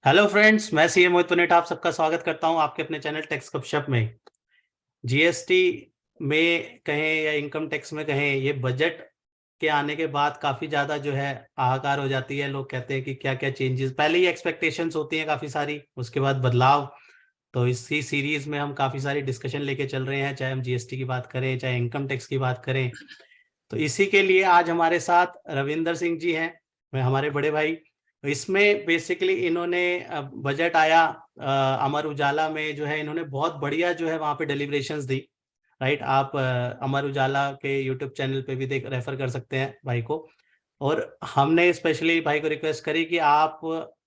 Hello friends, मैं CA मोहित Punnett आप सबका स्वागत करता हूं आपके अपने चैनल टैक्स गपशप में। जीएसटी में कहें या इनकम टैक्स में कहें, ये बजट के आने के बाद काफ़ी ज़्यादा जो है हाहाकार हो जाती है। लोग कहते हैं कि क्या क्या चेंजेस, पहले ही एक्सपेक्टेशंस होती हैं काफ़ी सारी, उसके बाद बदलाव। तो इसी सीरीज में हम काफ़ी सारी डिस्कशन लेके चल रहे हैं, चाहे हम जीएसटी की बात करें चाहे इनकम टैक्स की बात करें। तो इसी के लिए आज हमारे साथ रविंदर सिंह जी हैं, हमारे बड़े भाई। तो इसमें बेसिकली इन्होंने बजट आया अमर उजाला में, जो है इन्होंने बहुत बढ़िया जो है वहाँ पे डिलिब्रेशंस दी। राइट, आप अमर उजाला के यूट्यूब चैनल पे भी देख रेफर कर सकते हैं भाई को। और हमने स्पेशली भाई को रिक्वेस्ट करी कि आप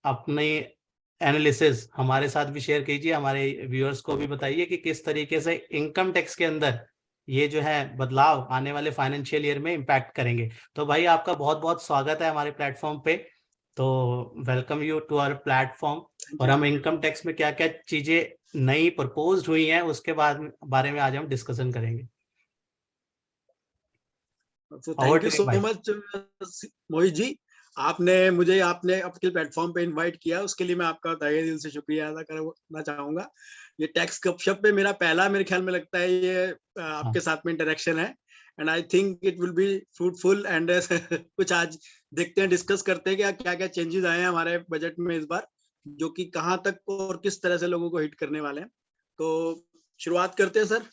अपनी एनालिसिस हमारे साथ भी शेयर कीजिए, हमारे व्यूअर्स को भी बताइए कि किस तरीके से इनकम टैक्स के अंदर ये जो है बदलाव आने वाले फाइनेंशियल ईयर में इम्पैक्ट करेंगे। तो भाई आपका बहुत बहुत स्वागत है हमारे प्लेटफॉर्म पे। तो welcome you to our platform. Thank और यू। हम इनकम टैक्स में क्या क्या चीजें नई प्रपोज्ड हुई हैं उसके बारे में आज हम डिस्कशन करेंगे। तो over thank you to you so भाई। मच मोहित जी। आपने मुझे आपके प्लेटफॉर्म पे इनवाइट किया, उसके लिए मैं आपका तहे दिल से शुक्रिया अदा करना चाहूंगा। ये टैक्स गपशप पे मेरे ख्याल में लगता है ये हाँ। आपके साथ में इंटरेक्शन है। And I think it will be fruitful and कुछ आज देखते हैं, डिस्कस करते हैं कि क्या क्या चेंजेस आए हैं हमारे बजट में इस बार, जो कि कहाँ तक और किस तरह से लोगों को हिट करने वाले हैं। तो शुरुआत करते हैं सर,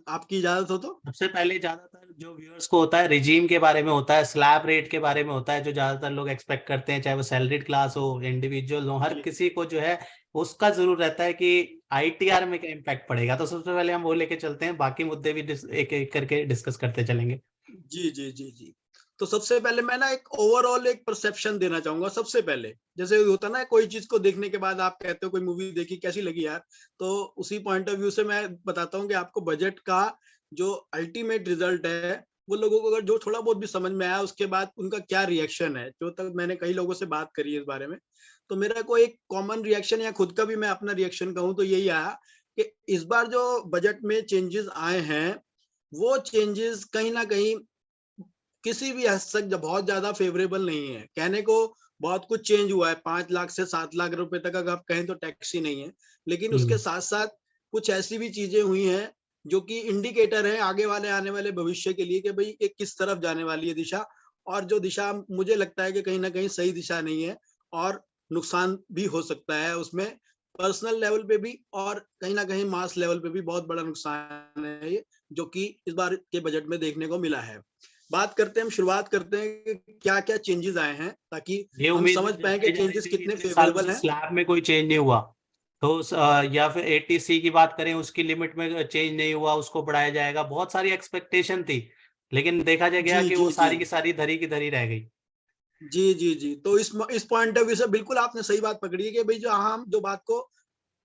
आपकी इजाजत हो तो। सबसे पहले ज्यादातर जो व्यूअर्स को होता है रिजीम के बारे में होता है, स्लैब रेट के बारे में होता है, जो ज्यादातर लोग एक्सपेक्ट करते हैं, चाहे वो सैलरीड क्लास हो, इंडिविजुअल हो, हर जी किसी को जो है उसका जरूर रहता है कि आईटीआर में क्या इम्पैक्ट पड़ेगा। तो सबसे पहले हम वो लेके चलते हैं, बाकी मुद्दे भी एक एक करके डिस्कस करते चलेंगे। जी जी जी जी। तो सबसे पहले मैं ना एक ओवरऑल एक परसेप्शन देना चाहूंगा। सबसे पहले जैसे होता ना, कोई चीज को देखने के बाद आप कहते हो कोई मूवी देखी कैसी लगी यार, तो उसी पॉइंट ऑफ व्यू से मैं बताता हूँ कि आपको बजट का जो अल्टीमेट रिजल्ट है, वो लोगों को अगर जो थोड़ा बहुत भी समझ में आया, उसके बाद उनका क्या रिएक्शन है। जो तक मैंने कई लोगों से बात करी है इस बारे में, तो मेरा कोई एक कॉमन रिएक्शन या खुद का भी मैं अपना रिएक्शन कहूँ तो यही आया कि इस बार जो बजट में चेंजेस आए हैं, वो चेंजेस कहीं ना कहीं किसी भी हद तक जब बहुत ज्यादा फेवरेबल नहीं है। कहने को बहुत कुछ चेंज हुआ है, 5 लाख से 7 लाख रुपए तक अगर आप कहें तो टैक्स ही नहीं है, लेकिन उसके हम्म। साथ साथ कुछ ऐसी भी चीजें हुई हैं जो कि इंडिकेटर है आगे वाले आने वाले भविष्य के लिए कि भाई ये किस तरफ जाने वाली है दिशा। और जो दिशा मुझे लगता है कि कहीं ना कहीं सही दिशा नहीं है, और नुकसान भी हो सकता है उसमें, पर्सनल लेवल पे भी और कहीं ना कहीं मास लेवल पे भी बहुत बड़ा नुकसान है ये, जो कि इस बार के बजट में देखने को मिला है। बात करते हैं, हम शुरुआत करते हैं कि क्या क्या चेंजेस आए हैं, ताकि ये हम उम्मीद भी समझ पाए कि जताई जा रही चेंजेस थी कि कितने इतने सालों फेवरेबल से हैं। स्लैब में कोई चेंज नहीं हुआ, तो या फिर एटीसी की बात करें उसकी लिमिट में चेंज नहीं हुआ, उसको बढ़ाया जाएगा, बहुत सारी एक्सपेक्टेशन थी। लेकिन देखा जा गया जी कि वो जी जी सारी की सारी धरी की धरी रह गई। जी जी जी। तो इस पॉइंट ऑफ व्यू से बिल्कुल आपने सही बात पकड़ी है कि भाई जो हम जो बात को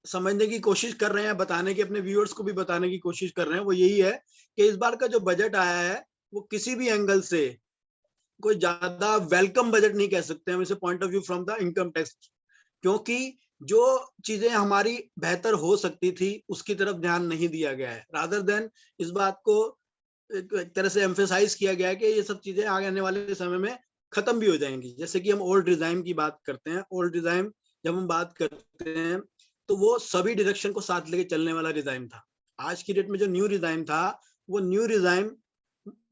समझने की कोशिश कर रहे हैं, बताने की, अपने व्यूअर्स को भी बताने की कोशिश कर रहे हैं, वो यही है कि इस बार का जो बजट आया है, वो किसी भी एंगल से कोई ज्यादा वेलकम बजट नहीं कह सकते हम इसे, point of view from the income tax. क्योंकि जो चीजें हमारी बेहतर हो सकती थी उसकी तरफ ध्यान नहीं दिया गया है, रादर देन इस बात को एक तरह से एम्फेसाइज किया गया है कि ये सब चीजें आगे आने वाले समय में खत्म भी हो जाएंगी। जैसे कि हम ओल्ड डिजाइन की बात करते हैं, ओल्ड डिजाइन जब हम बात करते हैं तो वो सभी डायरेक्शन को साथ लेके चलने वाला डिजाइन था। आज की डेट में जो न्यू डिजाइन था, वो न्यू डिजाइन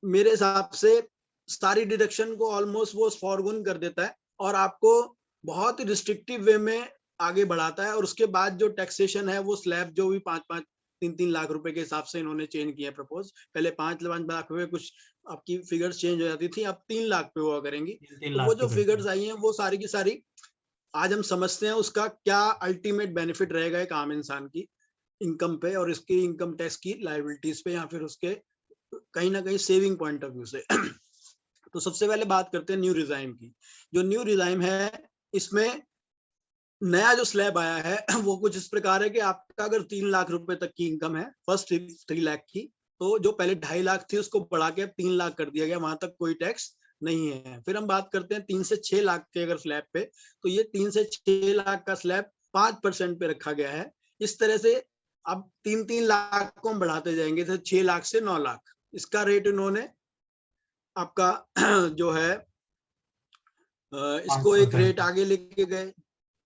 मेरे हिसाब से सारी डिडक्शन को ऑलमोस्ट वो फॉरगोन कर देता है, और आपको बहुत ही रिस्ट्रिक्टिव वे में आगे बढ़ाता है। और उसके बाद जो टैक्सेशन है, वो स्लैब जो भी 5-5, 3-3 लाख रुपए के हिसाब से इन्होंने चेंज किया प्रपोज। पहले 5 लाख रुपए कुछ आपकी फिगर्स चेंज हो जाती थी, अब 3 लाख पे हुआ करेंगी। 3-3 लाख तो वो पे जो करते फिगर्स हैं। आई हैं, वो सारी की सारी आज हम समझते हैं उसका क्या अल्टीमेट बेनिफिट रहेगा एक आम इंसान की इनकम पे, और इसकी इनकम टैक्स की लाइबिलिटीज पे, या फिर उसके कहीं ना कहीं सेविंग पॉइंट ऑफ व्यू से। तो सबसे पहले बात करते हैं न्यू रिजाइम की। जो न्यू रिजाइम है, इसमें नया जो स्लैब आया है वो कुछ इस प्रकार है कि आपका अगर 3 लाख रुपए तक की इनकम है, फर्स्ट 3 लाख की, तो जो पहले 2.5 लाख थी उसको बढ़ा के 3 लाख कर दिया गया, वहां तक कोई टैक्स नहीं है। फिर हम बात करते हैं 3 से 6 लाख के अगर स्लैब पे, तो ये 3 से 6 लाख का स्लैब 5% पे रखा गया है। इस तरह से अब 3-3 लाख को हम बढ़ाते जाएंगे, तो 6 लाख से 9 लाख इसका रेट इन्होंने आपका जो है पाँच इसको एक परसेंट रेट आगे लेके गए,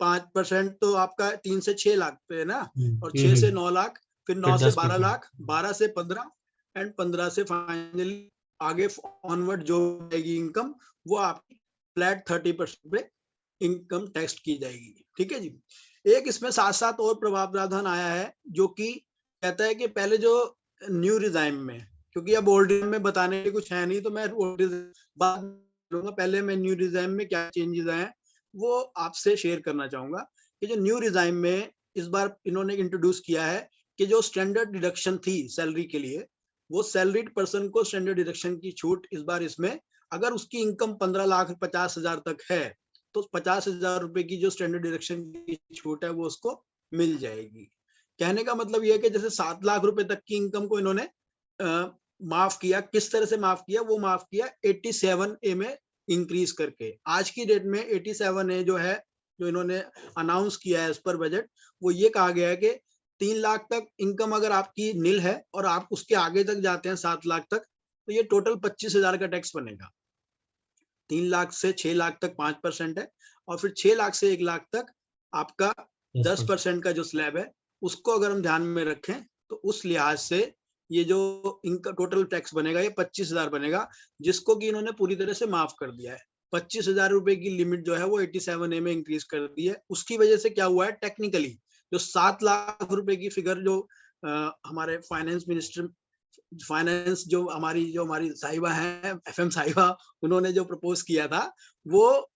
5% तो आपका 3 से 6 लाख पे है ना, और 6 हम्म, से 9 लाख, फिर 9 फिर से 12 10%। लाख, 12 से 15, एंड 15 से फाइनली आगे ऑनवर्ड जो आएगी इनकम, वो आपकी फ्लैट 30% पे इनकम टैक्स की जाएगी। ठीक है जी। एक इसमें साथ साथ और प्रावधान आया है जो कि कहता है कि पहले जो न्यू रिजाइम में, क्योंकि अब ओल्ड रिजाइम में बताने के कुछ है नहीं, तो मैं बात करूंगा, पहले मैं न्यू रिजाइम में क्या चेंजेस आए हैं वो आपसे शेयर करना चाहूंगा। कि जो न्यू रिजाइम में इस बार इन्होंने इंट्रोड्यूस किया है कि जो स्टैंडर्ड डिडक्शन थी सैलरी के लिए, वो सैलरीड पर्सन को स्टैंडर्ड डिडक्शन की छूट इस बार इसमें, अगर उसकी इनकम 15,50,000 तक है, तो 50,000 रुपए की जो स्टैंडर्ड डिडक्शन की छूट है वो उसको मिल जाएगी। कहने का मतलब ये है कि जैसे 7 लाख रुपए तक की इनकम को इन्होंने माफ किया। किस तरह से माफ किया? वो माफ किया 87A में इंक्रीज करके। आज की डेट में 87A जो है, जो इन्होंने अनाउंस किया है इस पर बजट, वो ये कहा गया है कि 3 लाख तक इनकम अगर आपकी नील है और आप उसके आगे तक जाते हैं 7 लाख तक, तो ये टोटल 25,000 का टैक्स बनेगा। 3 लाख से 6 लाख तक 5% है, और फिर 6 लाख से 1 लाख तक आपका 10%। 10% का जो स्लैब है, उसको अगर हम ध्यान में रखें तो उस लिहाज से ये जो इनका टोटल टैक्स बनेगा ये 25,000 बनेगा, जिसको कि इन्होंने पूरी तरह से माफ कर दिया है। 25,000 रुपए की लिमिट जो है वो 87A में इंक्रीज कर दी है। उसकी वजह से क्या हुआ है, टेक्निकली जो 7 लाख रुपए की फिगर जो हमारे फाइनेंस मिनिस्टर, फाइनेंस जो हमारी साहिबा है, FM साहिबा, उन्होंने जो प्रपोज किया था, वो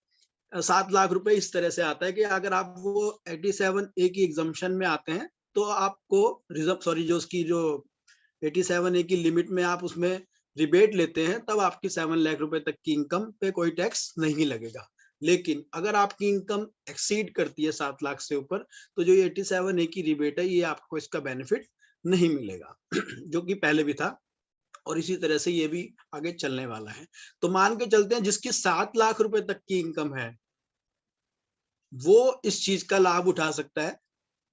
7 लाख रुपए इस तरह से आता है कि अगर आप वो 87A की एग्जम्पशन में आते हैं, तो आपको रिजर्व जो उसकी जो 87A की लिमिट में आप उसमें रिबेट लेते हैं, तब आपकी 7 लाख रुपए तक की इनकम पे कोई टैक्स नहीं लगेगा। लेकिन अगर आपकी इनकम एक्सीड करती है 7 लाख से ऊपर, तो जो 87A की रिबेट है, ये आपको इसका बेनिफिट नहीं मिलेगा जो कि पहले भी था, और इसी तरह से ये भी आगे चलने वाला है। तो मान के चलते हैं जिसकी 7 लाख रुपए तक की इनकम है, वो इस चीज का लाभ उठा सकता है,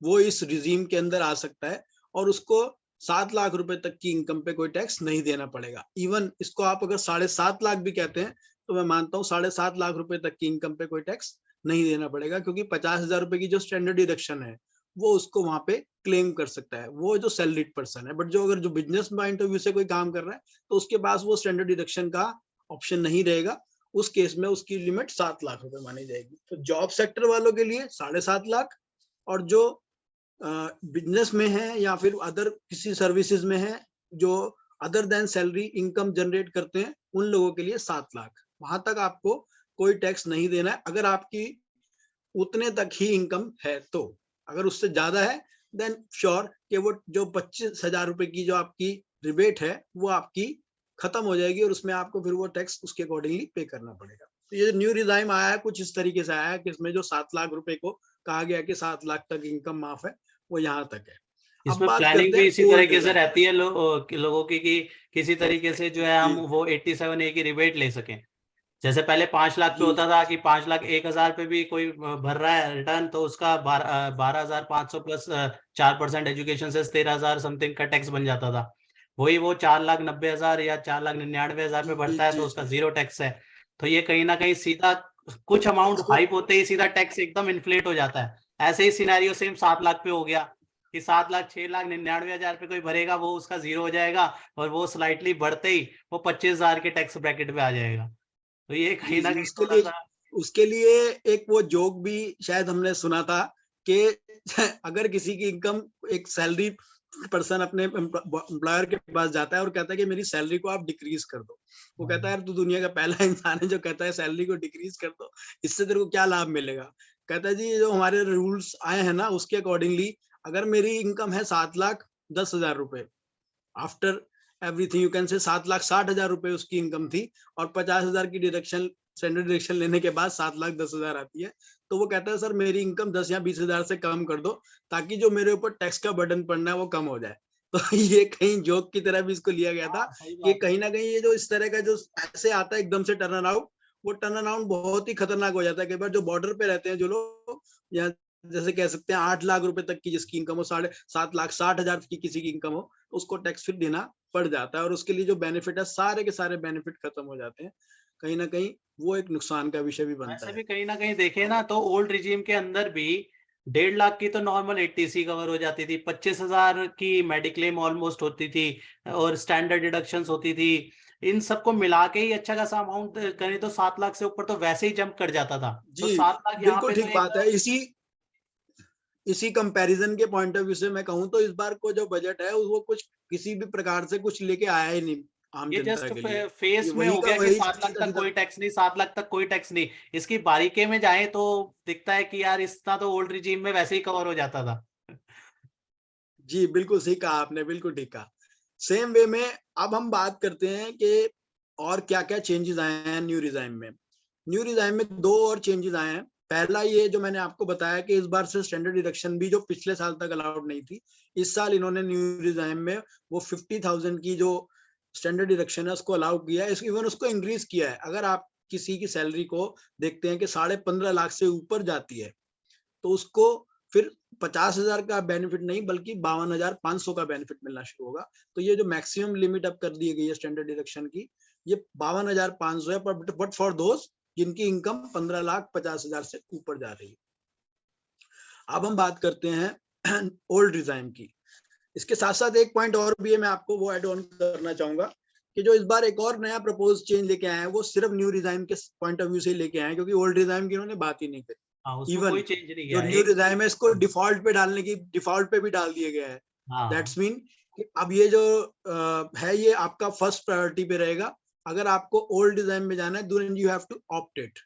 वो इस रिजीम के अंदर आ सकता है, और उसको 7 लाख रुपए तक की इनकम पे कोई टैक्स नहीं देना पड़ेगा। इवन इसको आप अगर 7.5 लाख भी कहते हैं, तो मैं मानता हूँ 7.5 लाख रुपए तक की इनकम पे कोई टैक्स नहीं देना पड़ेगा, क्योंकि 50,000 रुपए की जो स्टैंडर्ड डिडक्शन है, वो उसको वहां पे क्लेम कर सकता है, वो जो सैलरीड पर्सन है। बट जो अगर जो बिजनेस पॉइंट ऑफ व्यू से कोई काम कर रहा है, तो उसके पास वो स्टैंडर्ड डिडक्शन का ऑप्शन नहीं रहेगा। उस केस में उसकी लिमिट 7 लाख रुपए मानी जाएगी। तो जॉब सेक्टर वालों के लिए 7.5 लाख, और जो बिजनेस में है या फिर अदर किसी सर्विसेज में है, जो other than salary income generate करते हैं, उन लोगों के लिए 7 लाख, वहां तक आपको कोई टैक्स नहीं देना है, अगर आपकी उतने तक ही इनकम है। तो अगर उससे ज्यादा है, देन श्योर कि वो जो 25,000 रुपए की जो आपकी रिबेट है, वो आपकी खत्म हो जाएगी, और उसमें आपको फिर वो टैक्स उसके अकॉर्डिंगली पे करना पड़ेगा। तो ये न्यू रिजाइम आया है, कुछ इस तरीके से आया है कि इसमें जो 7 लाख रुपए को कहा गया कि 7 लाख तक इनकम माफ है, वो यहाँ तक है। अब इसमें बात प्लानिंग करते भी हैं इसी ओल्ड तरीके से रिजाइम। रहती है लोगों की कि किसी तरीके से जो है हम जी वो 87A की रिबेट ले सकें। जैसे पहले 5 लाख पे जी होता था कि 5,01,000 पे भी कोई भर रहा है रिटर्न, तो उसका 12,500 प्लस 4% एजुकेशन से 13,000 समथिंग का टैक्स बन जाता था। वही वो 4,90,000 या 4,99,000 पे जी भरता है, तो जी उसका जी। जीरो टैक्स है। तो ये कहीं ना कहीं सीधा कुछ अमाउंट इसको हाइप होते ही सीधा टैक्स एकदम इन्फ्लेट हो जाता है। ऐसे ही सिनेरियो सेम 7 लाख पे हो गया कि 7,00,000 6,99,000 पे कोई भरेगा, वो उसका जीरो हो जाएगा, और वो स्लाइटली बढ़ते ही वो 25,000 के टैक्स ब्रैकेट पे आ जाएगा। तो ये कहीं जी ना जी। कहीं थोड़ा सा उसके लिए एक वो जोक भी शायद हमने सुना था कि अगर किसी की इनकम, एक सैलरी पर्सन अपने एम्प्लॉयर के पास जाता है और कहता है कि मेरी सैलरी को आप डिक्रीज कर दो, वो कहता है यार तू दुनिया का पहला इंसान है जो कहता है सैलरी को डिक्रीज कर दो, इससे तेरे को क्या लाभ मिलेगा? कहता है जी जो हमारे रूल्स आए हैं ना, उसके अकॉर्डिंगली अगर मेरी इनकम है 7,10,000 रुपए, after everything you can say 7,60,000 रुपए उसकी इनकम थी, और 50,000 की डिडक्शन, स्टैंडर्ड डिडक्शन लेने के बाद 7,10,000 आती है, तो वो कहता है सर मेरी इनकम 10 या 20,000 से कम कर दो, ताकि जो मेरे ऊपर टैक्स का बर्डन पड़ना है वो कम हो जाए। तो ये कहीं जोक की तरह भी इसको लिया गया था, हाँ सही कि बात है। कहीं ना कहीं ये जो इस तरह का जो ऐसे आता है एकदम से टर्न अराउंड, वो टर्न अराउंड बहुत ही खतरनाक हो जाता है। कई बार जो बॉर्डर पे रहते हैं जो लोग, या जैसे कह सकते हैं 8 लाख रुपए तक की जिसकी इनकम हो, 7,60,000 की किसी की इनकम हो, उसको टैक्स फिर देना पड़ जाता है और उसके लिए जो बेनिफिट है सारे के सारे बेनिफिट खत्म हो जाते हैं। कहीं ना कहीं वो एक नुकसान का विषय भी बनता वैसे है। भी कहीं न कहीं देखें ना तो ओल्ड रिजीम के अंदर भी 1.5 लाख की तो नॉर्मल एटीसी कवर हो जाती थी, 25,000 की मेडिक्लेम ऑलमोस्ट होती थी और स्टैंडर्ड डिडक्शंस होती थी। इन सबको मिला के ही अच्छा खासा अमाउंट करें तो 7 लाख से ऊपर तो वैसे ही जंप कर जाता था। तो जी 7 लाख यहाँ बिल्कुल पे तो ठीक एक बात है। इसी इसी कंपैरिजन के पॉइंट ऑफ व्यू से मैं कहूँ तो इस बार को जो बजट है वो कुछ किसी भी प्रकार से कुछ लेके आया ही नहीं आम ये जनता जस्ट के लिए। ये फेस में वही हो का गया कि वही 7 लाख सीधा तक सीधा। कोई टैक्स नहीं, 7 लाख तक कोई टैक्स नहीं। इसकी बारीकी में जाएँ तो दिखता है कि यार इतना तो ओल्ड रिजीम में वैसे ही कवर हो जाता था। जी बिल्कुल सही कहा आपने, बिल्कुल ठीक कहा। सेम वे में अब हम बात करते हैं कि और क्या-क्या चेंजेस आए हैं न्यू रिजाइम में। न्यू रिजाइम में 2 और चेंजेस आए हैं। पहला ये जो मैंने आपको बताया कि इस बार से स्टैंडर्ड डिडक्शन भी जो पिछले साल तक अलाउड नहीं थी, इस साल इन्होंने न्यू रिजाइम में वो 50,000 की जो स्टैंडर्ड डिडक्शन है उसको अलाउ किया है, इवन उसको इंक्रीज किया है। अगर आप किसी की सैलरी को देखते हैं कि 15.5 लाख से ऊपर जाती है, तो उसको फिर 50,000 का बेनिफिट नहीं बल्कि 52,500 का बेनिफिट मिलना शुरू होगा। तो ये जो मैक्सिमम लिमिट अब कर दी गई है स्टैंडर्ड डिडक्शन की, ये 52,500 है, बट फॉर दोज जिनकी इनकम 15,50,000 से ऊपर जा रही है। अब हम बात करते हैं ओल्ड रिजाइम की। इसके साथ साथ एक पॉइंट और भी है, मैं आपको वो ऐड ऑन करना चाहूंगा कि जो इस बार एक और नया प्रपोज चेंज लेके आए हैं वो सिर्फ न्यू रिजाइम के पॉइंट ऑफ व्यू से लेके आए हैं, क्योंकि ओल्ड रिजाइम की उन्होंने बात ही नहीं हाँ, करी। उसमें कोई इवन चेंज नहीं जो गया। न्यू एक रिजाइम है इसको डिफॉल्ट पे भी डाल दिया गया है। हाँ, दैट्स मीन कि अब ये जो है ये आपका फर्स्ट प्रायोरिटी पे रहेगा। अगर आपको ओल्ड डिजाइन में जाना है then you have to opt it.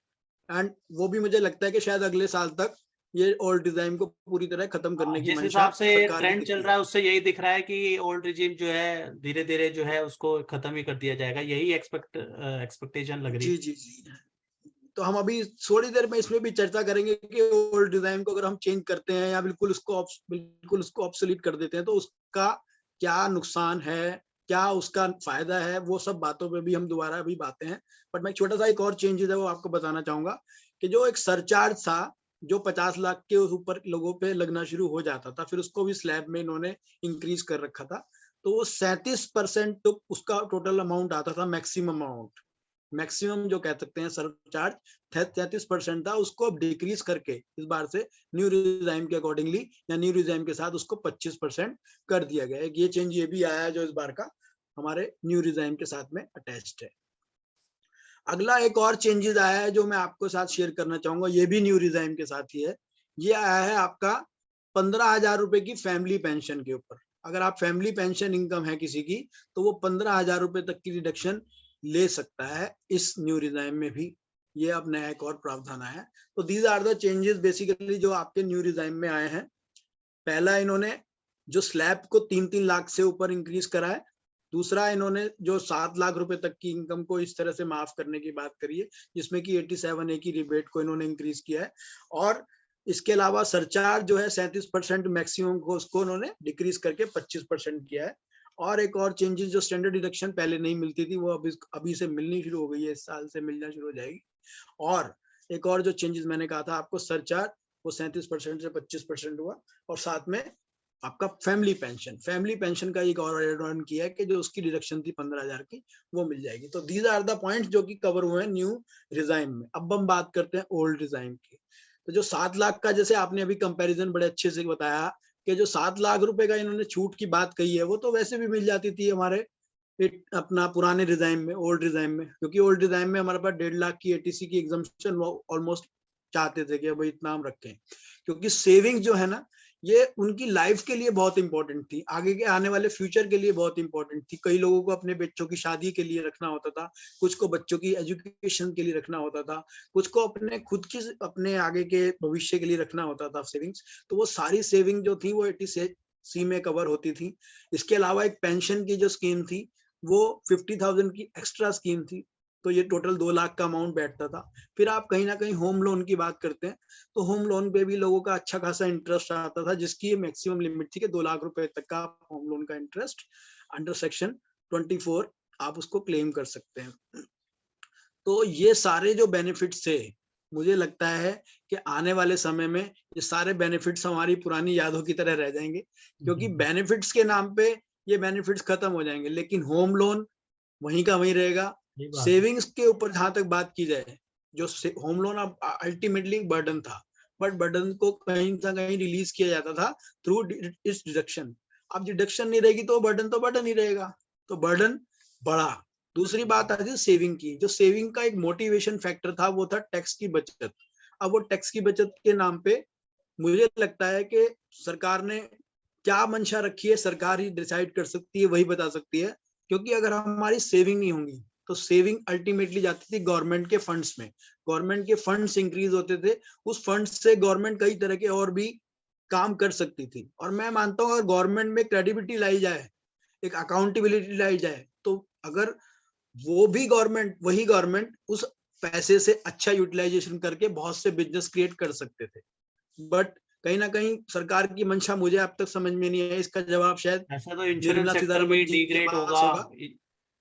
And वो भी मुझे लगता है कि शायद अगले साल तक ये ओल्ड डिजाइन को पूरी तरह खत्म हाँ, करने की जिस मंशा हिसाब से सरकार की ट्रेंड दिख चल रही रहा है। है उससे यही दिख रहा है कि ओल्ड रिजीम जो है धीरे धीरे जो है उसको खत्म ही कर दिया जाएगा, यही एक्सपेक्टेशन लग रही। जी जी जी। तो हम अभी थोड़ी देर में इसमें भी चर्चा करेंगे कि ओल्ड डिजाइन को अगर हम चेंज करते हैं या बिल्कुल उसको ऑब्सोलीट कर देते हैं तो उसका क्या नुकसान है, क्या उसका फायदा है, वो सब बातों पे भी हम दोबारा अभी बातें हैं। बट मैं छोटा सा एक और चेंजेस है वो आपको बताना चाहूंगा कि जो एक सरचार्ज था जो 50 लाख के ऊपर लोगों पे लगना शुरू हो जाता था, फिर उसको भी स्लैब में इन्होंने इंक्रीज कर रखा था। तो वो 37% तो उसका टोटल अमाउंट आता था, मैक्सिमम अमाउंट। मैक्सिमम जो कह सकते हैं सरचार्ज 33% था, उसको अब डिक्रीज करके इस बार से न्यू रिजाइम के अकॉर्डिंगली या न्यू रिजाइम के साथ उसको 25% कर दिया गया है। ये चेंज ये भी आया है जो इस बार का हमारे न्यू रिजाइम के साथ में अटैच्ड है। अगला एक और चेंजेस आया है जो मैं आपको साथ शेयर करना चाहूंगा, ये भी न्यू रिजाइम के साथ ही है। ये आया है आपका 15,000 रुपए की फैमिली पेंशन के ऊपर। अगर आप फैमिली पेंशन इनकम है किसी की तो वो 15,000 रुपए तक की डिडक्शन ले सकता है इस न्यू रिजाइम में भी। ये अब नया एक और प्रावधान आया है। तो these are the changes basically जो आपके न्यू रिजाइम में आए हैं। पहला इन्होंने जो स्लैब को 3-3 लाख से ऊपर इंक्रीज करा है। दूसरा इन्होंने जो 7 लाख रुपए तक की इनकम को इस तरह से माफ करने की बात करी है जिसमें कि 87A की रिबेट को इन्होंने इंक्रीज किया है। और इसके अलावा सरचार्ज जो है 37% मैक्सिमम को उसको उन्होंने डिक्रीज करके 25% किया है। और एक और चेंजेस जो स्टैंडर्ड डिडक्शन पहले नहीं मिलती थी वो अभी से मिलनी शुरू हो गई है, इस साल से मिलना शुरू हो जाएगी। और एक और जो चेंजेस मैंने कहा था आपको सरचार्ज वो 37% से 25% हुआ। और साथ में आपका फैमिली पेंशन का एक और एड ऑन किया है कि जो उसकी डिडक्शन थी 15,000 की वो मिल जाएगी। तो दीज आर द पॉइंट्स जो कि कवर हुए हैं न्यू रिजाइम में। अब हम बात करते हैं ओल्ड रिजाइम की। तो जो 7 लाख का जैसे आपने अभी कंपैरिजन बड़े अच्छे से बताया कि जो 7 लाख रुपए का इन्होंने छूट की बात कही है वो तो वैसे भी मिल जाती थी हमारे अपना पुराने रिजाइम में, ओल्ड रिजाइम में। क्योंकि ओल्ड रिजाइम में हमारे पास 1.5 लाख की एटीसी की एग्जाम्पशन ऑलमोस्ट चाहते थे कि भाई इतना हम रखें, क्योंकि सेविंग जो है ना ये उनकी लाइफ के लिए बहुत इंपॉर्टेंट थी, आगे के आने वाले फ्यूचर के लिए बहुत इंपॉर्टेंट थी। कई लोगों को अपने बच्चों की शादी के लिए रखना होता था, कुछ को बच्चों की एजुकेशन के लिए रखना होता था, कुछ को अपने खुद की अपने आगे के भविष्य के लिए रखना होता था सेविंग्स। तो वो सारी सेविंग जो थी वो 80C में कवर होती थी। इसके अलावा एक पेंशन की जो स्कीम थी वो 50,000 की एक्स्ट्रा स्कीम थी। तो ये टोटल 2 लाख का अमाउंट बैठता था। फिर आप कहीं ना कहीं होम लोन की बात करते हैं तो होम लोन पे भी लोगों का अच्छा खासा इंटरेस्ट आता था, जिसकी मैक्सिमम लिमिट थी कि 2 लाख रुपए तक का होम लोन का इंटरेस्ट अंडर सेक्शन 24 आप उसको क्लेम कर सकते हैं। तो ये सारे जो बेनिफिट्स थे मुझे लगता है कि आने वाले समय में ये सारे बेनिफिट्स हमारी पुरानी यादों की तरह रह जाएंगे, क्योंकि बेनिफिट्स के नाम पे ये बेनिफिट्स खत्म हो जाएंगे, लेकिन होम लोन वहीं का वहीं रहेगा। सही बात है। सेविंग्स के ऊपर जहां तक बात की जाए, जो होम लोन अब अल्टीमेटली बर्डन था, बट बर्डन को कहीं ना कहीं रिलीज किया जाता था थ्रू इस डिडक्शन। अब डिडक्शन नहीं रहेगी तो बर्डन ही रहेगा, तो बर्डन बढ़ा। दूसरी बात आती है सेविंग की। जो सेविंग का एक मोटिवेशन फैक्टर था वो था टैक्स की बचत। अब वो टैक्स की बचत के नाम पे मुझे लगता है कि सरकार ने क्या मंशा रखी है, सरकार ही डिसाइड कर सकती है, वही बता सकती है। क्योंकि अगर हमारी सेविंग नहीं होंगी तो सेविंग अल्टीमेटली जाती थी गवर्नमेंट के फंड्स में, गवर्नमेंट के फंड्स इंक्रीज होते थे, उस फंड्स से गवर्नमेंट कई तरह के और भी काम कर सकती थी। और मैं मानता हूँ अगर गवर्नमेंट में क्रेडिबिलिटी लाई जाए, एक अकाउंटेबिलिटी लाई जाए, तो अगर वो भी गवर्नमेंट, वही गवर्नमेंट उस पैसे से अच्छा यूटिलाइजेशन करके बहुत से बिजनेस क्रिएट कर सकते थे। बट कहीं ना कहीं सरकार की मंशा मुझे अब तक समझ में नहीं है। इसका जवाब शायद ऐसा तो इंश्योरेंस निर्मला सेक्टर सीतारमन भी जी के डिग्रेड होगा। पास होगा।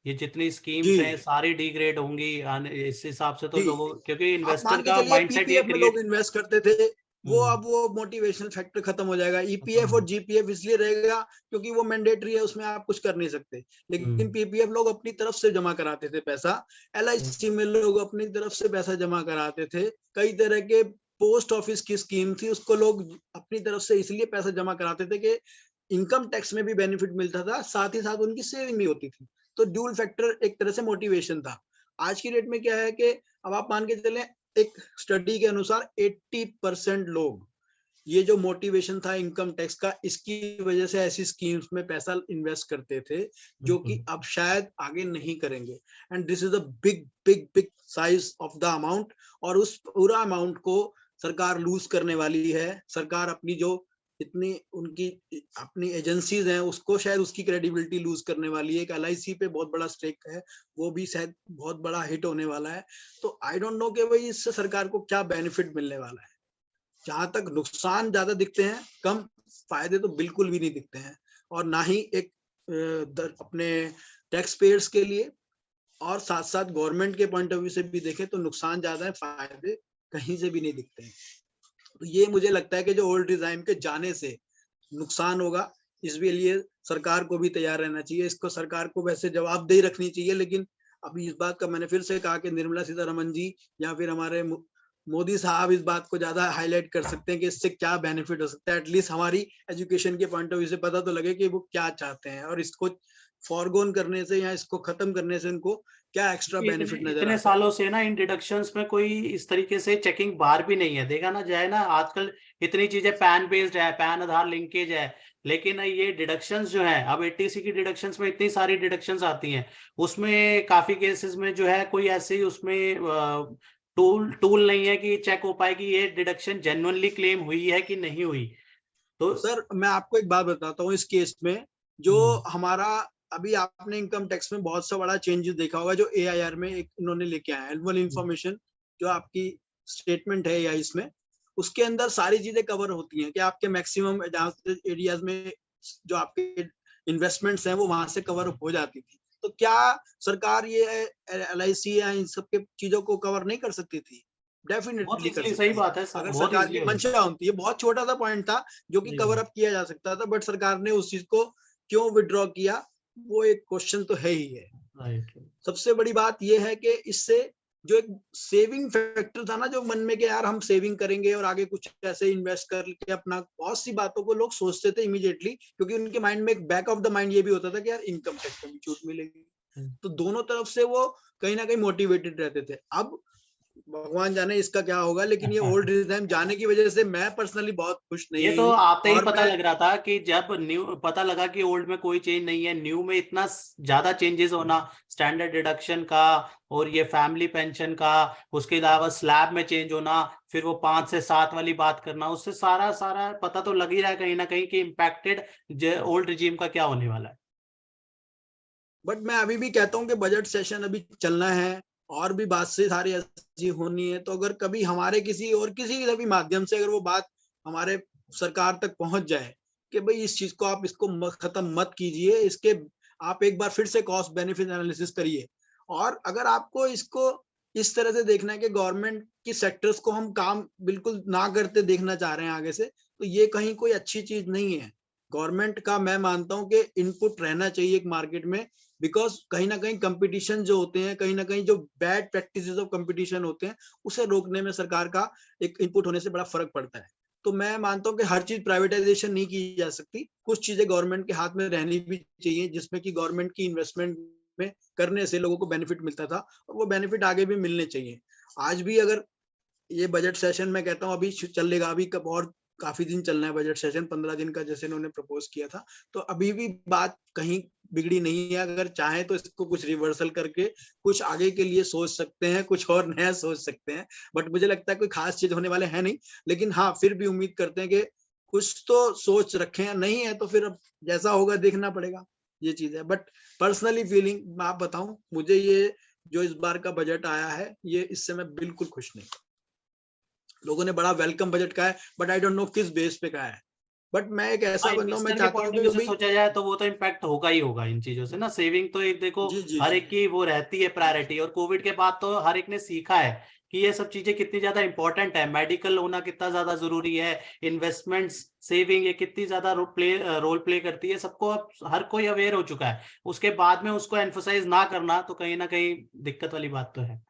ये जितनी जी स्कीम्स हैं सारी डिग्रेड होंगी इस हिसाब से तो जी। लोगों, क्योंकि आप इन्वेस्टर मान के का चलिए माइंडसेट ये पीपीएफ में लोग क्रिएट। इन्वेस्ट करते थे, वो हम्म। अब वो मोटिवेशनल फैक्टर खत्म हो जाएगा। खत्म ईपीएफ हो। और जीपीएफ इसलिए रहेगा क्योंकि वो मैंडेटरी है, उसमें आप कुछ कर नहीं सकते। लेकिन हम्म। पीपीएफ लोग अपनी तरफ से जमा कराते थे पैसा, एलआईसी में लोग अपनी तरफ से पैसा जमा कराते थे। कई तरह के पोस्ट ऑफिस की स्कीम थी, उसको लोग अपनी तरफ से इसलिए पैसा जमा कराते थे कि इनकम टैक्स में भी बेनिफिट मिलता था, साथ ही साथ उनकी सेविंग भी होती थी। तो ड्यूल फैक्टर एक तरह से मोटिवेशन था। आज की डेट में क्या है कि अब आप मान के चले, एक स्टडी के अनुसार 80% लोग, ये जो मोटिवेशन था इनकम टैक्स का, इसकी वजह से ऐसी स्कीम्स में पैसा इन्वेस्ट करते थे जो कि बिल्कुल। अब शायद आगे नहीं करेंगे। And this is a big big big size of the amount. और उस पूरा अमाउंट को सरकार लूज करने वाली है। सरकार अपनी जो इतनी उनकी अपनी एजेंसीज हैं उसको शायद उसकी क्रेडिबिलिटी लूज करने वाली है। एक एलआईसी पे बहुत बड़ा स्टेक है, वो भी शायद बहुत बड़ा हिट होने वाला है। तो आई डोंट नो कि भाई इससे सरकार को क्या बेनिफिट मिलने वाला है। जहां तक नुकसान ज्यादा दिखते हैं, कम फायदे तो बिल्कुल भी नहीं दिखते हैं। और ना ही एक अपने टैक्स पेयर्स के लिए, और साथ साथ गवर्नमेंट के पॉइंट ऑफ व्यू से भी देखें तो नुकसान ज्यादा है, फायदे कहीं से भी नहीं दिखते हैं। तो ये मुझे लगता है कि जो ओल्ड डिजाइन के जाने से नुकसान होगा, इसके लिए सरकार को भी तैयार रहना चाहिए। इसको सरकार को वैसे जवाबदेही रखनी चाहिए, लेकिन अभी इस बात का मैंने फिर से कहा कि निर्मला सीतारमन जी या फिर हमारे मोदी साहब इस बात को ज्यादा हाईलाइट कर सकते हैं कि इससे क्या बेनिफिट हो सकता है। एटलीस्ट हमारी एजुकेशन के पॉइंट ऑफ व्यू से पता तो लगे कि वो क्या चाहते हैं, और इसको फॉरगोन करने से या इसको खत्म करने से उनको क्या एक्स्ट्रा क्योंकि इतने बेनिफिट नजर इतने आता है। सालों से ना इन डिडक्शंस में कोई इस तरीके से चेकिंग बार भी नहीं है, देखा ना जाए ना आजकल इतनी चीजें पैन बेस्ड है, पैन आधार लिंकेज है, लेकिन ये डिडक्शंस जो है अब एटीसी की डिडक्शंस में इतनी सारी डिडक्शंस आती हैं, उसमें काफी केसेस में जो है कोई ऐसे ही उसमें टूल टूल नहीं है कि चेक हो पाए कि ये डिडक्शन जेन्युइनली क्लेम हुई है कि नहीं हुई। तो सर मैं आपको एक बात बताता हूँ इस केस में। जो हम्म। हमारा अभी आपने इनकम टैक्स में बहुत सा बड़ा चेंजेस देखा होगा जो एआईआर में एक इन्होंने लेके आया है, एनुअल इन्फॉर्मेशन, जो आपकी स्टेटमेंट है या इसमें, उसके अंदर सारी चीजें कवर होती हैं कि आपके मैक्सिमम एरियाज में जो आपके इन्वेस्टमेंट्स हैं वो वहां से कवर हो जाती थी। तो क्या सरकार ये एलआईसी या इन सब के चीजों को कवर नहीं कर सकती थी? बहुत डेफिनेटली कर इजीली, सही सकती है, बात है अगर बहुत सरकार इजीली की हो सकता मंशा होती है। बहुत छोटा सा पॉइंट था जो कि है। कवर अप किया जा सकता था, बट सरकार ने उस चीज को क्यों विड्रॉ किया, वो एक क्वेश्चन तो है ही है। राइट। सबसे बड़ी बात यह है कि इससे जो एक सेविंग फैक्टर था ना जो मन में कि यार हम सेविंग करेंगे और आगे कुछ ऐसे इन्वेस्ट करके अपना, बहुत सी बातों को लोग सोचते थे इमीडिएटली, क्योंकि उनके माइंड में एक बैक ऑफ द माइंड ये भी होता था कि यार इनकम टैक्स में भी छूट मिलेगी। तो दोनों तरफ से वो कहीं ना कहीं मोटिवेटेड रहते थे। अब भगवान जाने इसका क्या होगा, लेकिन ये ओल्ड रिजाइम जाने की वजह से मैं पर्सनली बहुत खुश ये नहीं तो हूँ। आते ही और पता मैं लग रहा था कि जब न्यू पता लगा कि ओल्ड में कोई चेंज नहीं है, न्यू में इतना ज्यादा चेंजेस होना, स्टैंडर्ड डिडक्शन का और ये फैमिली पेंशन का, उसके अलावा स्लैब में चेंज होना, फिर वो 5 से 7 वाली बात करना, उससे सारा सारा पता तो लग ही रहा है कहीं ना कहीं कि इम्पैक्टेड ओल्ड रिजीम का क्या होने वाला है। बट मैं अभी भी कहता हूँ कि बजट सेशन अभी चलना है, और भी बात से सारी ऐसी होनी है। तो अगर कभी हमारे किसी और किसी भी माध्यम से अगर वो बात हमारे सरकार तक पहुंच जाए कि भाई इस चीज को आप इसको खत्म मत कीजिए, इसके आप एक बार फिर से कॉस्ट बेनिफिट एनालिसिस करिए। और अगर आपको इसको इस तरह से देखना है कि गवर्नमेंट की सेक्टर्स को हम काम बिल्कुल ना करते देखना चाह रहे हैं आगे से, तो ये कहीं कोई अच्छी चीज नहीं है। गवर्नमेंट का मैं मानता हूं कि इनपुट रहना चाहिए एक मार्केट में, बिकॉज कहीं ना कहीं कंपटीशन जो होते हैं, कहीं ना कहीं जो बैड प्रैक्टिसेस ऑफ कंपटीशन होते हैं, उसे रोकने में सरकार का एक इनपुट होने से बड़ा फर्क पड़ता है। तो मैं मानता हूं कि हर चीज प्राइवेटाइजेशन नहीं की जा सकती, कुछ चीजें गवर्नमेंट के हाथ में रहनी भी चाहिए, जिसमें कि गवर्नमेंट की इन्वेस्टमेंट में करने से लोगों को बेनिफिट मिलता था, और वो बेनिफिट आगे भी मिलने चाहिए। आज भी अगर ये बजट सेशन मैं कहता हूँ अभी चलेगा, अभी कब और काफी दिन चलना है बजट सेशन, 15 दिन का जैसे इन्होंने प्रपोज किया था, तो अभी भी बात कहीं बिगड़ी नहीं है। अगर चाहे तो इसको कुछ रिवर्सल करके कुछ आगे के लिए सोच सकते हैं, कुछ और नया सोच सकते हैं, बट मुझे लगता है कोई खास चीज होने वाले है नहीं। लेकिन हाँ, फिर भी उम्मीद करते हैं कि कुछ तो सोच रखे हैं, नहीं है तो फिर अब जैसा होगा देखना पड़ेगा, ये चीज है। बट पर्सनली फीलिंग आप बताऊं, मुझे ये जो इस बार का बजट आया है, ये इससे मैं बिल्कुल खुश नहीं। लोगों ने बड़ा वेलकम बजट कहा है, बट आई डोंट नो किस बेस पे कहा है। बट मैं एक हाँ, ऐसा बंदा हूं, मैं इन्वेस्टर के चाहता हूँ पॉइंट ऑफ कि व्यू से भाई, सोचा जाए तो वो तो इम्पैक्ट होगा ही होगा इन चीजों से ना। सेविंग तो एक देखो जी जी हर जी एक की वो रहती है प्रायोरिटी, और कोविड के बाद तो हर एक ने सीखा है कि ये सब चीजें कितनी ज्यादा इंपॉर्टेंट है, मेडिकल होना कितना ज्यादा जरूरी है, इन्वेस्टमेंट्स, सेविंग ये कितनी ज्यादा रोल प्ले करती है, सबको अब हर कोई अवेयर हो चुका है। उसके बाद में उसको एम्फोसाइज ना करना तो कहीं ना कहीं दिक्कत वाली बात तो है।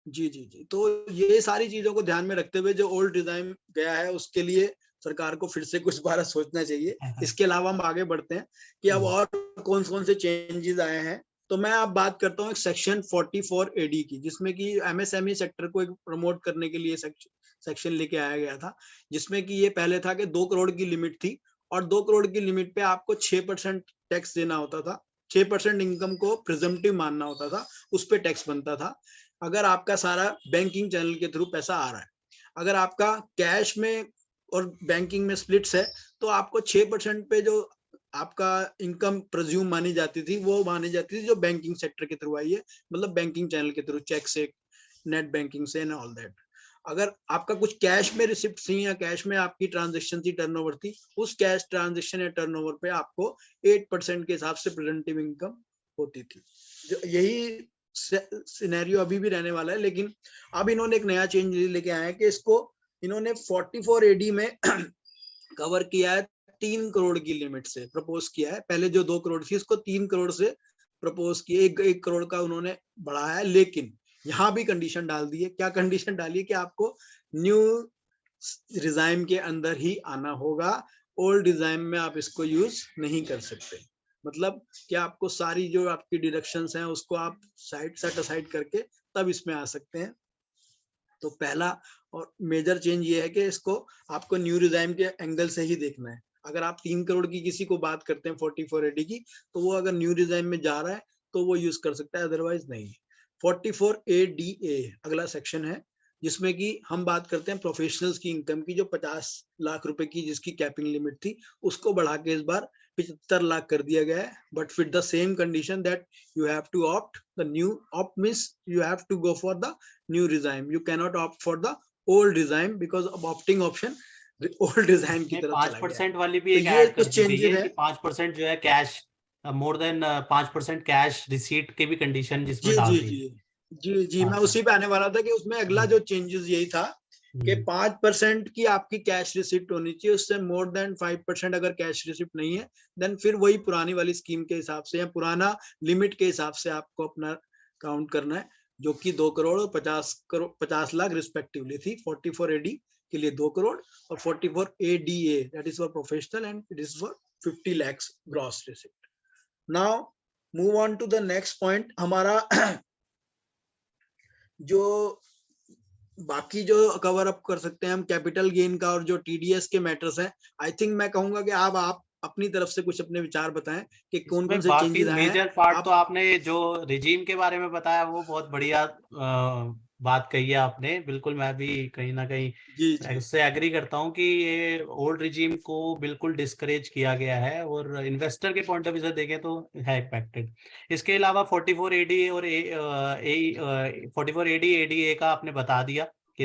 जी जी जी। तो ये सारी चीजों को ध्यान में रखते हुए जो ओल्ड डिजाइन गया है, उसके लिए सरकार को फिर से कुछ बार सोचना चाहिए। इसके अलावा हम आगे बढ़ते हैं कि अब और कौन से चेंजेस आए हैं। तो मैं अब बात करता हूँ सेक्शन 44 एडी की, जिसमें कि एमएसएमई सेक्टर को एक प्रमोट करने के लिए सेक्शन लेके आया गया था, जिसमें कि ये पहले था कि 2 करोड़ की लिमिट थी, और 2 करोड़ की लिमिट पे आपको 6% टैक्स देना होता था। 6% इनकम को प्रिजम्पटिव मानना होता था, उस पर टैक्स बनता था। अगर आपका सारा बैंकिंग चैनल के थ्रू पैसा आ रहा है, अगर आपका कैश में और बैंकिंग में स्प्लिट्स है, तो आपको 6% पे जो आपका इनकम प्रज्यूम मानी जाती थी, वो मानी जाती थी जो बैंकिंग सेक्टर के थ्रू आई है, मतलब बैंकिंग चैनल के थ्रू, चेक से, नेट बैंकिंग से, एंड ऑल दैट। अगर आपका कुछ कैश में रिसिप्ट थी, या कैश में आपकी ट्रांजेक्शन थी, टर्नओवर थी, उस कैश ट्रांजेक्शन या टर्नओवर पे आपको 8% के हिसाब से प्रेजेंटिव इनकम होती थी। यही सिनेरियो अभी भी रहने वाला है, लेकिन अब इन्होंने एक नया चेंज लेके आया है कि इसको इन्होंने 44 एडी में कवर किया है, 3 करोड़ की लिमिट से प्रपोज किया है। पहले जो 2 करोड़ थी, इसको 3 करोड़ से प्रपोज किया, 1 करोड़ का उन्होंने बढ़ाया है। लेकिन यहाँ भी कंडीशन डाल दी है। क्या कंडीशन डाली है? कि आपको न्यू डिजाइन के अंदर ही आना होगा, ओल्ड डिजाइन में आप इसको यूज नहीं कर सकते। मतलब कि आपको सारी जो आपकी डिडक्शंस हैं, उसको आप सेट असाइड करके तब इसमें आ सकते हैं। तो पहला और मेजर चेंज ये है कि इसको आपको न्यू डिजाइन के एंगल से ही देखना है। अगर आप 3 करोड़ की किसी को बात करते हैं 44 एडी की, तो वो अगर न्यू डिजाइन में जा रहा है तो वो यूज कर सकता है, अदरवाइज नहीं। 44 ADA अगला सेक्शन है, जिसमें कि हम बात करते हैं प्रोफेशनल्स की इनकम की, जो 50 लाख रुपए की जिसकी कैपिंग लिमिट थी, उसको बढ़ा के इस बार 75 लाख कर दिया गया है। बट फिर the same condition that you have to opt the new opt means you have to go for the new design, you cannot opt for the old design because of opting option old design की तरफ चला गया है। 5% वाली भी तो एक ये ऐड कर कुछ दी गई चेंजेस है है। कि 5% जो है cash, more than 5% cash receipt की भी कंडीशन जिसमें जी डाल जी दी है। जी जी जी, मैं 5%। उसी पे आने वाला था कि उसमें अगला जो चेंजेस यही था कि हम्म। 5% की आपकी कैश रिसिप्ट होनी चाहिए, उससे मोर देन 5% अगर कैश रिसिप्ट नहीं है, देन फिर वही पुरानी वाली स्कीम के हिसाब से या पुराना लिमिट के हिसाब से आपको अपना काउंट करना है, जो कि 2 करोड़ और 50 लाख रिस्पेक्टिवली थी। 44 एडी के लिए 2 करोड़, और 44 ADA that is for professional, and it is for 50 lakhs gross receipt. Now move on to the next point. हमारा जो बाकी जो कवर अप कर सकते हैं हम कैपिटल गेन का और जो टीडीएस के मैटर्स हैं, आई थिंक मैं कहूंगा कि आप अपनी तरफ से कुछ अपने विचार बताएं कि कौन कौन इसमें से बाकी चेंजेस आए हैं। मेजर पार्ट तो आप आपने जो रिजीम के बारे में बताया वो बहुत बढ़िया बात कही है आपने, बिल्कुल मैं भी कहीं ना कहीं जी जी उससे एग्री करता हूँ कि ये ओल्ड रिजीम को बिल्कुल डिस्करेज किया गया है, और इन्वेस्टर के पॉइंट ऑफ व्यू से देखें तो है इम्पैक्टेड। इसके अलावा 44 एडी और 44 एडी एडीए का आपने बता दिया कि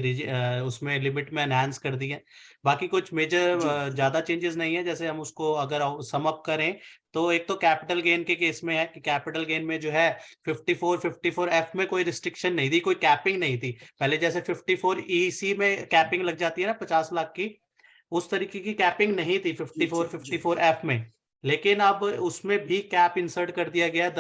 उसमें लिमिट में एनहांस कर दी है। बाकी कुछ मेजर जी ज्यादा चेंजेस नहीं है। जैसे हम उसको अगर सम अप करें तो एक तो कैपिटल गेन के केस में है कि कैपिटल गेन में जो है 54 में कोई रिस्ट्रिक्शन नहीं थी, कोई कैपिंग नहीं थी। पहले जैसे 54 EC में कैपिंग लग जाती है ना 50 लाख की, उस तरीके की कैपिंग नहीं थी 54 जी, जी। 54F में, लेकिन अब उसमें भी कैप इंसर्ट कर दिया गया है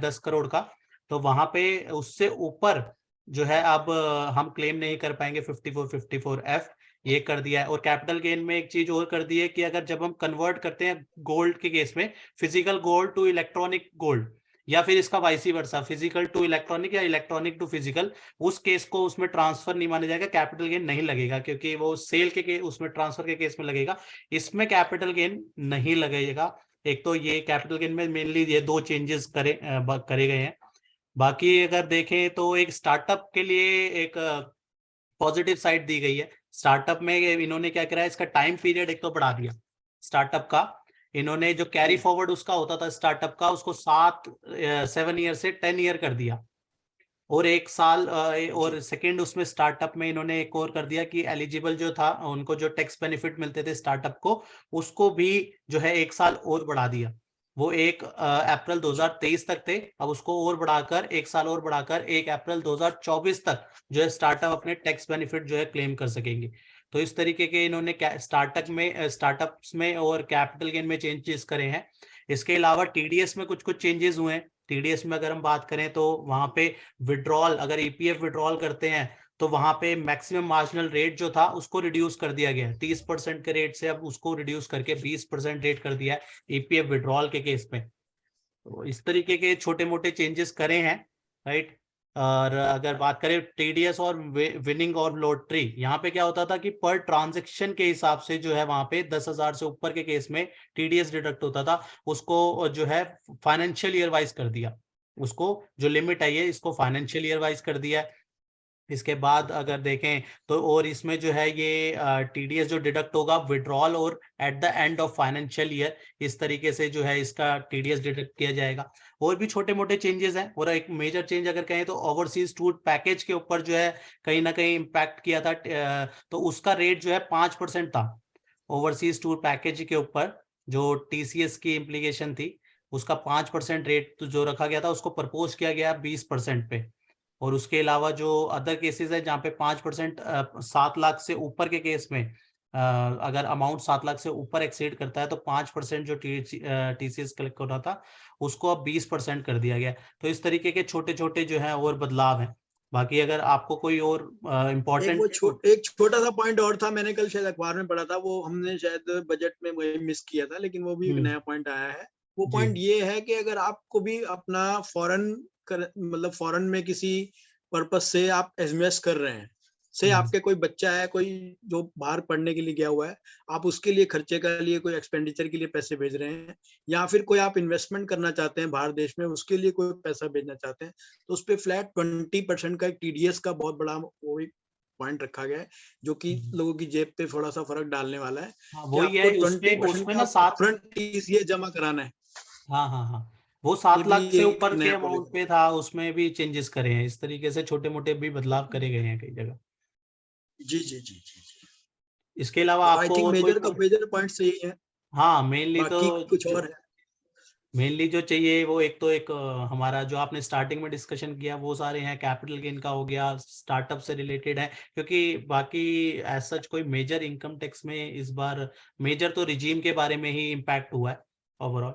10 करोड़ का। तो वहां पे उससे ऊपर जो है अब हम क्लेम नहीं कर पाएंगे 54 ये कर दिया है। और कैपिटल गेन में एक चीज और कर दी है कि अगर जब हम कन्वर्ट करते हैं गोल्ड के केस में, physical gold to electronic gold, या फिर इसका vice versa, physical to electronic या इलेक्ट्रॉनिक टू फिजिकल, उस केस को उसमें ट्रांसफर नहीं माना जाएगा, कैपिटल गेन नहीं लगेगा, क्योंकि वो सेल के उसमें ट्रांसफर के केस में लगेगा, इसमें कैपिटल गेन नहीं लगेगा। एक तो ये कैपिटल गेन में मेनली ये 2 चेंजेस करे गए हैं। बाकी अगर देखें तो एक स्टार्टअप के लिए एक पॉजिटिव साइड दी गई है। स्टार्टअप में इन्होंने क्या करा है, इसका टाइम पीरियड एक तो बढ़ा दिया स्टार्टअप का। इन्होंने जो कैरी फॉरवर्ड उसका होता था स्टार्टअप का, उसको 7 ईयर से 10 ईयर कर दिया। और 1 साल और सेकंड उसमें स्टार्टअप में इन्होंने एक और कर दिया कि एलिजिबल जो था उनको जो टैक्स बेनिफिट मिलते थे स्टार्टअप को, उसको भी जो है 1 साल और बढ़ा दिया। वो 1 अप्रैल 2023 तक थे, अब उसको और बढ़ाकर 1 साल और बढ़ाकर 1 अप्रैल 2024 तक जो है स्टार्टअप अपने टैक्स बेनिफिट जो है क्लेम कर सकेंगे। तो इस तरीके के इन्होंने स्टार्टअप्स में और कैपिटल गेन में चेंजेस करे हैं। इसके अलावा टीडीएस में कुछ कुछ चेंजेस हुए हैं। टीडीएस में अगर हम बात करें तो वहां पे विड्रॉल, अगर ईपीएफ विड्रॉल करते हैं तो वहां पे मैक्सिमम मार्जिनल रेट जो था उसको रिड्यूस कर दिया गया है। 30% के रेट से अब उसको रिड्यूस करके 20% रेट कर दिया है ईपीएफ विड्रॉल के केस में। तो इस तरीके के छोटे मोटे चेंजेस करे हैं, राइट। और अगर बात करें टीडीएस और विनिंग और लॉटरी, यहाँ पे क्या होता था कि पर ट्रांजैक्शन के हिसाब से जो है वहां पे 10,000 से ऊपर के केस में टीडीएस डिडक्ट होता था, उसको जो है फाइनेंशियल ईयर वाइज कर दिया। उसको जो लिमिट आई है इसको फाइनेंशियल ईयर वाइज कर दिया है। इसके बाद अगर देखें तो और इसमें जो है ये टीडीएस जो डिडक्ट होगा विड्रॉल और at the end of financial year, इस तरीके से जो है इसका टीडीएस डिडक्ट किया जाएगा। और भी छोटे मोटे चेंजेस हैं। और एक मेजर चेंज अगर कहें तो ओवरसीज टूर पैकेज के ऊपर जो है कहीं ना कहीं इम्पैक्ट किया था। तो उसका रेट जो है 5% था। ओवरसीज टूर पैकेज के ऊपर जो टीसीएस की इम्प्लीकेशन थी, उसका 5% रेट जो रखा गया था उसको प्रपोज किया गया 20% पे। और उसके अलावा जो अदर केसेस है जहाँ पे 5% 7 लाख से ऊपर के केस में अगर अमाउंट 7 लाख से ऊपर एक्सीड करता है तो 5% जो टीसीएस कलेक्ट कर रहा था उसको अब 20% कर दिया गया। तो इस तरीके के छोटे छोटे जो है और बदलाव हैं। बाकी अगर आपको कोई और इम्पोर्टेंट एक छोटा सा पॉइंट और था, मैंने कल शायद अखबार में पढ़ा था, वो हमने शायद बजट में मिस किया था, लेकिन वो भी एक नया पॉइंट आया है। वो जी पॉइंट ये है कि अगर आपको भी अपना मतलब फॉरेन में किसी पर्पस से आप इन्वेस्ट कर रहे हैं, से आपके कोई बच्चा है, कोई जो बाहर पढ़ने के लिए गया हुआ है, आप उसके लिए खर्चे के लिए कोई एक्सपेंडिचर के लिए पैसे भेज रहे हैं, या फिर कोई आप इन्वेस्टमेंट करना चाहते हैं बाहर देश में, उसके लिए कोई पैसा भेजना चाहते हैं, तो उस पर फ्लैट 20% का एक टीडीएस का बहुत बड़ा वो एक पॉइंट रखा गया है, जो कि लोगों की जेब पे थोड़ा सा फर्क डालने वाला है। हाँ कि वही आपको है। उसमें 20% उसमें का ना 7, अपफ्रंट टीसीएस जमा कराना है। हाँ हाँ हाँ, वो ये 7 भी लाख से एक ऊपर के नया अमाउंट पॉलिसी। पे था, उसमें भी चेंजेस करे हैं। इस तरीके से छोटे मोटे भी बदलाव करे गए हैं कई जगह। जी जी जी जी जी। इसके अलावा तो आई आपको थिंक और कोई मेजर पॉइंट यही है। हाँ मेनली तो बाकी कुछ और है? मेनली जो चाहिए वो एक तो एक हमारा जो आपने स्टार्टिंग में डिस्कशन किया वो सारे हैं। कैपिटल गेन का हो गया, स्टार्टअप से रिलेटेड है, क्योंकि बाकी एज सच कोई मेजर इनकम टैक्स में इस बार मेजर तो रिजीम के बारे में ही इम्पैक्ट हुआ है ओवरऑल।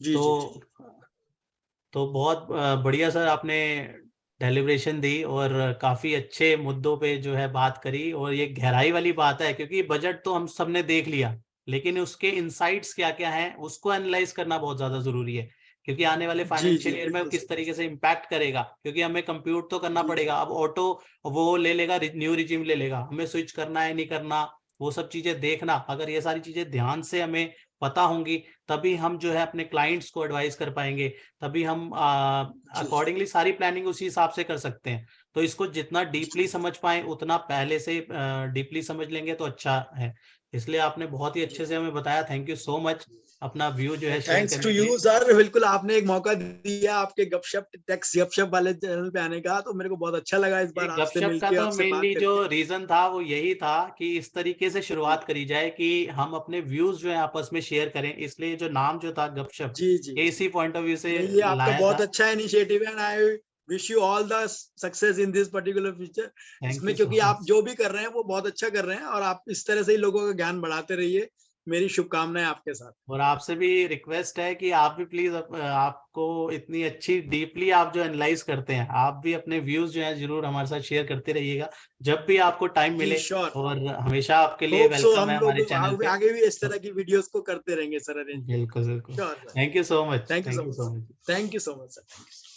जी जी जी। तो बहुत बढ़िया सर, आपने डेलिब्रेशन दी और काफी अच्छे मुद्दों पे जो है बात करी। और ये गहराई वाली बात है, क्योंकि बजट तो हम सबने देख लिया, लेकिन उसके इनसाइट्स क्या क्या हैं उसको एनालाइज करना बहुत ज्यादा जरूरी है। क्योंकि आने वाले जी जी फाइनेंशियल ईयर में वो बिल्कुल किस सही। तरीके से इम्पैक्ट करेगा, क्योंकि हमें कंप्यूट तो करना जी जी पड़ेगा। अब ऑटो वो ले लेगा, न्यू रिजीम ले लेगा, हमें स्विच करना है नहीं करना, वो सब चीजें देखना। अगर ये सारी चीजें ध्यान से हमें पता होंगी तभी हम जो है अपने क्लाइंट्स को एडवाइस कर पाएंगे, तभी हम जी अकॉर्डिंगली सारी प्लानिंग उसी हिसाब से कर सकते हैं। तो इसको जितना डीपली जी समझ पाए उतना पहले से डीपली समझ लेंगे तो अच्छा है। इसलिए आपने बहुत ही जी। अच्छे से हमें बताया। थैंक यू सो मच अपना व्यू जो है शेयर थैंक्स टू करने के यू लिए। सर, बिल्कुल आपने एक मौका दिया आपके गपशप टैक्स गपशप वाले चैनल पे आने का, तो मेरे को बहुत अच्छा लगा इस ये बार आपसे गपशप का मिलके, तो आपसे बात मेनली जो करके। रीजन था वो यही था कि इस तरीके से जी शुरुआत करी जाए कि हम अपने व्यूज जो है आपस में शेयर करें, इसलिए जो नाम जो था गपशप जी जी ये जी। इसी पॉइंट ऑफ व्यू से नहीं, ये आपका लाया था। बहुत अच्छा इनिशिएटिव है, and I wish you all the success in this particular future. Thank इसमें यू सो क्योंकि आप मच। जो भी कर रहे हैं वो बहुत अच्छा कर रहे हैं और आप इस तरह से ही लोगों का ज्ञान बढ़ाते रहिए। मेरी शुभकामनाएं आपके साथ। और आपसे भी रिक्वेस्ट है कि आप भी प्लीज आपको इतनी अच्छी डीपली आप जो एनालाइज करते हैं, आप भी अपने व्यूज जो है जरूर हमारे साथ शेयर करते रहिएगा जब भी आपको टाइम जी मिले। श्योर। और हमेशा आपके लिए होप सो वेलकम हम है लोग हमारे चैनल पे। आगे भी इस तो तरह की वीडियोस को करते रहेंगे सर, अरेंज। बिल्कुल बिल्कुल। Sure sir. Thank you so much, thank you thank so you much so sir. Much. Thank you so much sir.